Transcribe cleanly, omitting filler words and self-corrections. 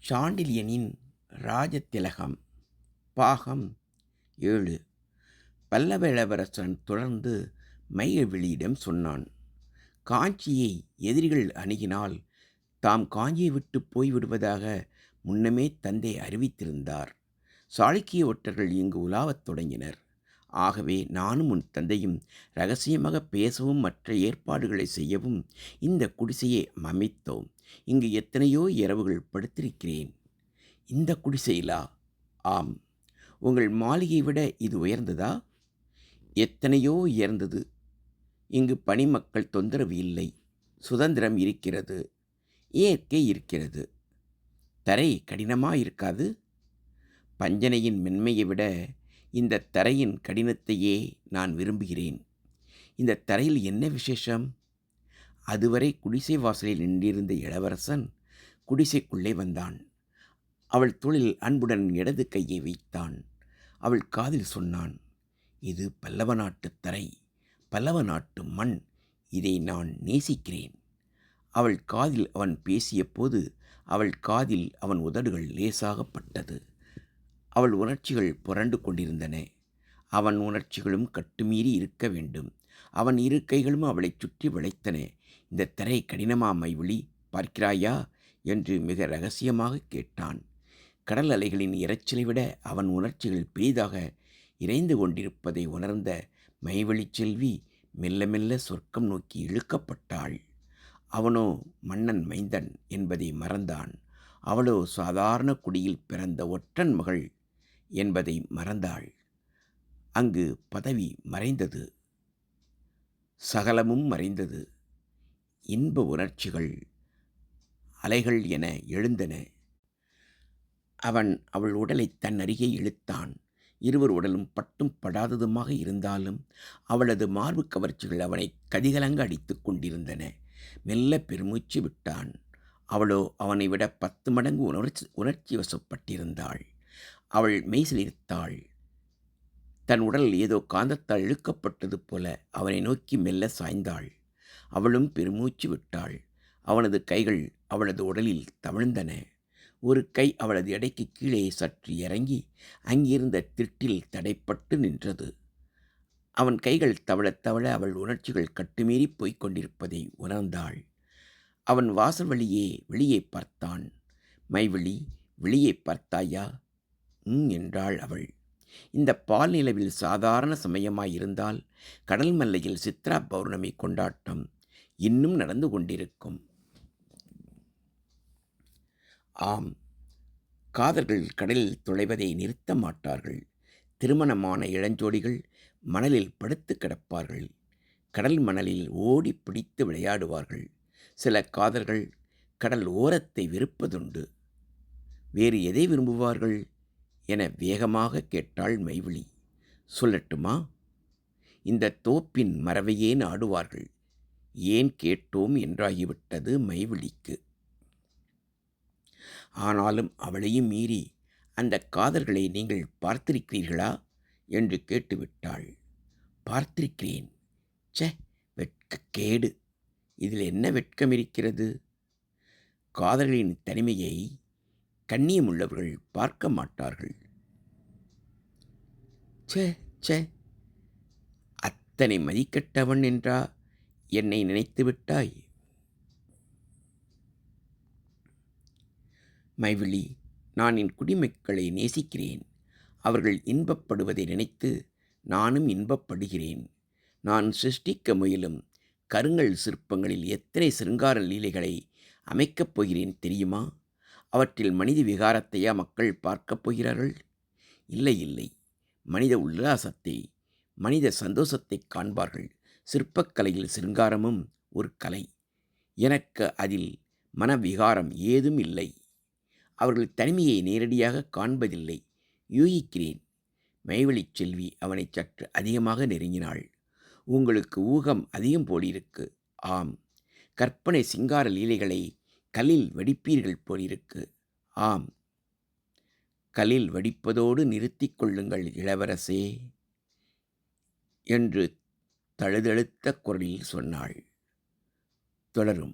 சாண்டில்யனின் ராஜதிலகம் பாகம் 7. பல்லவ இளவரசன் தொடர்ந்து மையவிழியிடம் சொன்னான். காஞ்சியை எதிரிகள் அணுகினால் தாம் காஞ்சியை விட்டு போய்விடுவதாக முன்னமே தந்தை அறிவித்திருந்தார். சாளுக்கிய ஒற்றர்கள் இங்கு உலாவத் தொடங்கினர். ஆகவே நானும் உன் தந்தையும் இரகசியமாக பேசவும் மற்ற ஏற்பாடுகளை செய்யவும் இந்த குடிசையை அமைத்தோம். இங்கு எத்தனையோ இரவுகள் படுத்திருக்கிறேன். இந்த குடிசையிலா? ஆம். உங்கள் மாளிகையை விட இது உயர்ந்ததா? எத்தனையோ உயர்ந்தது. இங்கு பணிமக்கள் தொந்தரவு இல்லை. சுதந்திரம் இருக்கிறது. இயற்கை இருக்கிறது. தரை கடினமாயிருக்காது. பஞ்சனையின் மென்மையை விட இந்த தரையின் கடினத்தையே நான் விரும்புகிறேன். இந்த தரையில் என்ன விசேஷம்? அதுவரை குடிசை வாசலில் நின்றிருந்த இளவரசன் குடிசைக்குள்ளே வந்தான். அவள் தோளில் அன்புடன் இடது கையை வைத்தான். அவள் காதில் சொன்னான், இது பல்லவ நாட்டு தரை, பல்லவ நாட்டு மண். இதை நான் நேசிக்கிறேன். அவள் காதில் அவன் பேசிய போது அவள் காதில் அவன் உதடுகள் லேசாகப்பட்டது. அவள் உணர்ச்சிகள் புரண்டு கொண்டிருந்தன. அவன் உணர்ச்சிகளும் கட்டுமீறி இருக்க வேண்டும். அவன் இரு கைகளும் அவளை சுற்றி வளைத்தன. இந்த தரை கடினமா மைவிழி, பார்க்கிறாயா என்று மிக இரகசியமாக கேட்டான். கடல் அலைகளின் இரைச்சலை விட அவன் உணர்ச்சிகள் பெரிதாக இறைந்து கொண்டிருப்பதை உணர்ந்த மைவழி செல்வி மெல்ல மெல்ல சொர்க்கம் நோக்கி இழுக்கப்பட்டாள். அவனோ மன்னன் மைந்தன் என்பதை மறந்தான். அவளோ சாதாரண குடியில் பிறந்த ஒற்றன் மகள் என்பதை மறந்தாள். அங்கு பதவி மறைந்தது. சகலமும் மறைந்தது. இன்ப உணர்ச்சிகள் அலைகள் என எழுந்தன. அவன் அவள் உடலை தன் அருகே இழுத்தான். இருவர் உடலும் பட்டும் படாததுமாக இருந்தாலும் அவளது மார்பு கவர்ச்சிகள் அவனை கதிகலங்க அடித்து கொண்டிருந்தன. மெல்ல பெருமூச்சு விட்டான். அவளோ அவனை விட 10 மடங்கு உணர்ச்சி வசப்பட்டிருந்தாள். அவள் மெய்சிலிர்த்தாள். தன் உடல் ஏதோ காந்தத்தால் இழுக்கப்பட்டது போல அவனை நோக்கி மெல்ல சாய்ந்தாள். அவளும் பெருமூச்சு விட்டாள். அவனது கைகள் அவளது உடலில் தவிழ்ந்தன. ஒரு கை அவளது எடைக்கு கீழே சற்று இறங்கி அங்கிருந்த திட்டில் தடைப்பட்டு நின்றது. அவன் கைகள் தவழத் தவழ அவள் உணர்ச்சிகள் கட்டுமீறி போய்க் கொண்டிருப்பதை உணர்ந்தாள். அவன் வாசல் வழியே வெளியே பார்த்தான். மைவிழி, வெளியே பார்த்தாயா? என்றாள் அவள். இந்த பால் நிலவில் சாதாரண சமயமாயிருந்தால் கடல் மல்லையில் சித்ரா பௌர்ணமி கொண்டாட்டம் இன்னும் நடந்து கொண்டிருக்கும். ஆம், காதர்கள் கடலில் துளைவதை நிறுத்த மாட்டார்கள். திருமணமான இளஞ்சோடிகள் மணலில் படுத்து கிடப்பார்கள். கடல் மணலில் ஓடி பிடித்து விளையாடுவார்கள். சில காதர்கள் கடல் ஓரத்தை வெறுப்பதுண்டு. வேறு எதை விரும்புவார்கள் என வேகமாக கேட்டாள் மைவிழி. சொல்லட்டுமா? இந்த தோப்பின் மரவையே நாடுவார்கள். ஏன் கேட்டோம் என்றாகிவிட்டது மைவிழிக்கு. ஆனாலும் அவளையும் மீறி அந்த காதல்களை நீங்கள் பார்த்திருக்கிறீர்களா என்று கேட்டுவிட்டாள். பார்த்திருக்கிறேன். சே, வெட்கக்கேடு. இதில் என்ன வெட்கம் இருக்கிறது? காதல்களின் தனிமையை கண்ணியமுள்ளவர்கள் பார்க்க மாட்டார்கள். சே சே, அத்தனை மதிக்கட்டவன் என்றா என்னை நினைத்து விட்டாய்? மைவிழி, நான் என் குடிமக்களை நேசிக்கிறேன். அவர்கள் இன்பப்படுவதை நினைத்து நானும் இன்பப்படுகிறேன். நான் சிருஷ்டிக்க முயலும் கருங்கல் சிற்பங்களில் எத்தனை சிருங்கார லீலைகளை அமைக்கப் போகிறேன் தெரியுமா? அவற்றில் மனித விகாரத்தையா மக்கள் பார்க்கப் போகிறார்கள்? இல்லை இல்லை, மனித உல்லாசத்தை, மனித சந்தோஷத்தை காண்பார்கள். சிற்பக்கலையில் சிருங்காரமும் ஒரு கலை. எனக்கு அதில் மனவிகாரம் ஏதும் இல்லை. அவர்கள் தனிமையை நேரடியாக காண்பதில்லை, யூகிக்கிறேன். மைவழி செல்வி அவனை சற்று அதிகமாக நெருங்கினாள். உங்களுக்கு ஊகம் அதிகம் போலிருக்கு. ஆம், கற்பனை சிங்கார லீலைகளை கல்லில் வடிப்பீர்கள் போலிருக்கு. ஆம், கல்லில் வடிப்பதோடு நிறுத்தி கொள்ளுங்கள் இளவரசே என்று தழுதழுத்த குரலில் சொன்னாள். தொடரும்.